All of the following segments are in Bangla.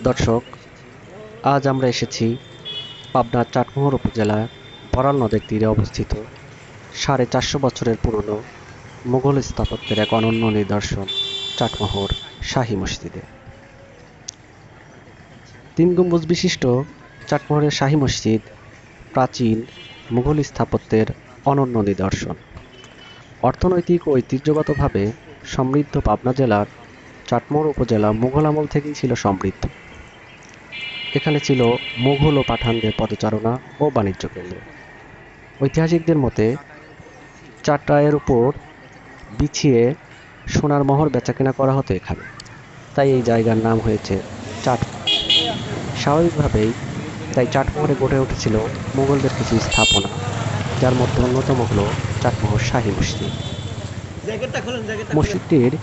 দর্শক, আজ আমরা এসেছি পাবনার চাটমোহর উপজেলার বড়াল নদের তীরে অবস্থিত 450 বছরের পুরনো মুঘল স্থাপত্যের এক অনন্য নিদর্শন চাটমোহর শাহী মসজিদে। 3 গম্বুজ বিশিষ্ট চাটমোহরের শাহী মসজিদ প্রাচীন মুঘল স্থাপত্যের অনন্য নিদর্শন। অর্থনৈতিক ও ঐতিহ্যগতভাবে সমৃদ্ধ পাবনা জেলার চাটমোহর উপজেলা মুঘল আমল থেকেই ছিল সমৃদ্ধ। এখানে ছিল মুঘল ও পাঠানদের পদচারণা ও বাণিজ্য কেন্দ্র। ঐতিহাসিকদের মতে চাটাইয়ের উপর বিছিয়ে সোনার মোহর বেচাকেনা করা হতো এখানে, তাই এই জায়গার নাম হয়েছে চাটমোহর। স্বাভাবিকভাবেই তাই চাটমোহরে গড়ে উঠেছিল মুঘলদের কিছু স্থাপনা, যার মধ্যে অন্যতম হল চাটমোহর শাহী মসজিদ। মসজিদটির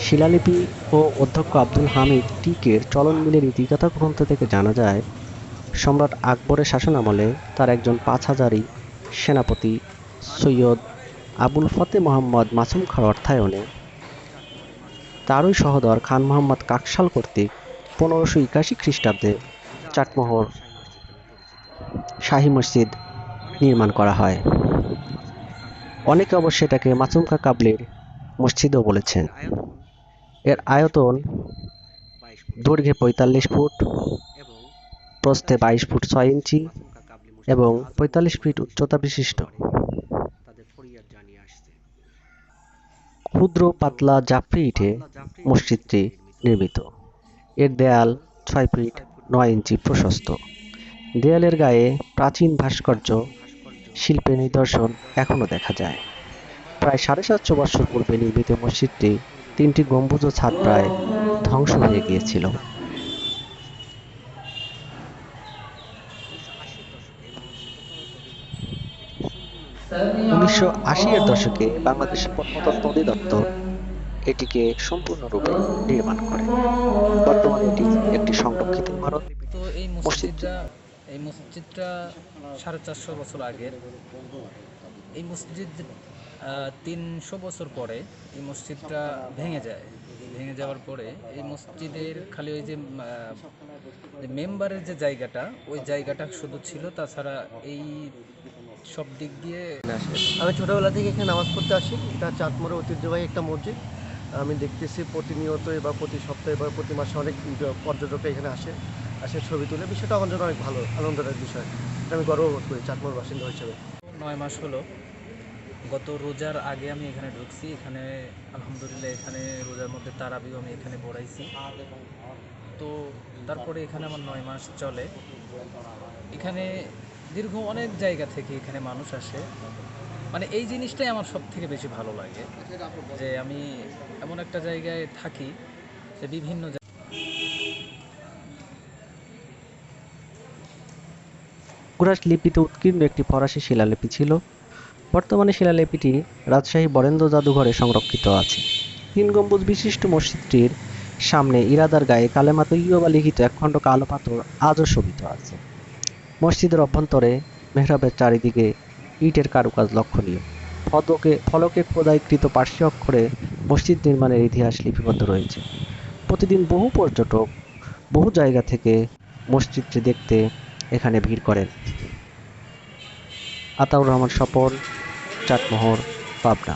শিলালিপি ও অধ্যক্ষ আব্দুল হামিদ টিকের চলন মিলের ইতিকথা গ্রন্থ থেকে জানা যায়, সম্রাট আকবরের শাসনামলে তার একজন ৫০০০ সেনাপতি সৈয়দ আবুল ফতে মোহাম্মদ মাসুম খাঁর অর্থায়নে তারই সহোদর খান মোহাম্মদ কাকশাল কর্তৃক ১৫৮১ খ্রিস্টাব্দে চাটমোহর শাহী মসজিদ নির্মাণ করা হয়। অনেকে অবশ্য এটাকে মাসুম খাঁ কাবলির মসজিদও বলেছেন। এর আয়তন দৈর্ঘ্যে ৪৫ ফুট, প্রস্থে ২২ ফুট ৬ ইঞ্চি এবং ৪৫ ফিট উচ্চতা বিশিষ্ট। ক্ষুদ্র পাতলা জাফরি ইটে মসজিদটি নির্মিত। এর দেয়াল ৬ ফিট ৯ ইঞ্চি প্রশস্ত। দেয়ালের গায়ে প্রাচীন ভাস্কর্য শিল্পের নিদর্শন এখনও দেখা যায়। প্রায় ৭৫০ বছর পূর্বে নির্মিত মসজিদটি ৩টি গম্বুজ ও ছাদ প্রায় ধ্বংস হয়ে গিয়েছিল। ১৯৮০-এর দশকে বাংলাদেশের প্রত্নতত্ত্ব অধিদপ্তর এটিকে সম্পূর্ণরূপে নির্মাণ করে। বর্তমানে এটি একটি সংরক্ষিত ইমারত। তো মসজিদটি এই মসজিদটা ৪৫০ বছর আগের। এই মসজিদ ৩০০ বছর পরে এই মসজিদটা ভেঙে যায়। ভেঙে যাওয়ার পরে এই মসজিদের খালি ওই যে মেম্বারের যে জায়গাটা, ওই জায়গাটা শুধু ছিল, তাছাড়া এই সব দিক দিয়ে আমি ছোটোবেলা থেকে এখানে নামাজ পড়তে আসি। এটা চাটমোহরের ঐতিহ্যবাহী একটা মসজিদ। আমি দেখতেছি প্রতিনিয়তই বা প্রতি সপ্তাহে বা প্রতি মাসে অনেক পর্যটক এখানে আসে ছবি তুলে। বিষয়টা আমার জন্য অনেক ভালো আনন্দের বিষয়। এটা আমি গর্ববোধ করি চাটমোহর বাসিন্দা হিসেবে। ৯ মাস হলো। গত রোজার আগে আমি এখানে ঢুকছি। এখানে আলহামদুলিল্লাহ এখানে রোজার মধ্যে তারাবিও আমি এখানে পড়াইছি। তো তারপরে এখানে আমার ৯ মাস চলে। এখানে দীর্ঘ অনেক জায়গা থেকে এখানে মানুষ আসে। মানে এই জিনিসটাই আমার সব থেকে বেশি ভালো লাগে, যে আমি এমন একটা জায়গায় থাকি যে বিভিন্ন কুরাশ লিপিতে উৎকীর্ণ একটি ফরাসি শিলালিপি ছিল। বর্তমানে শিলালিপিটি রাজশাহী বরেন্দ্র জাদুঘরে সংরক্ষিত আছে। ৩ গম্বুজ বিশিষ্ট মসজিদটির সামনে ইরাদার গায়ে কালেমা তৈয়বা লিখিত একখণ্ড কালো পাথর আজও শোভিত আছে। মসজিদের অভ্যন্তরে মেহরাবের চারিদিকে ইটের কারুকাজ লক্ষণীয়। ফলকে খোদাইকৃত পার্সি অক্ষরে মসজিদ নির্মাণের ইতিহাস লিপিবদ্ধ রয়েছে। প্রতিদিন বহু পর্যটক বহু জায়গা থেকে মসজিদটি দেখতে এখানে ভিড় করেন। আতাউর রহমান স্বপন, চাটমোহর, পাবনা।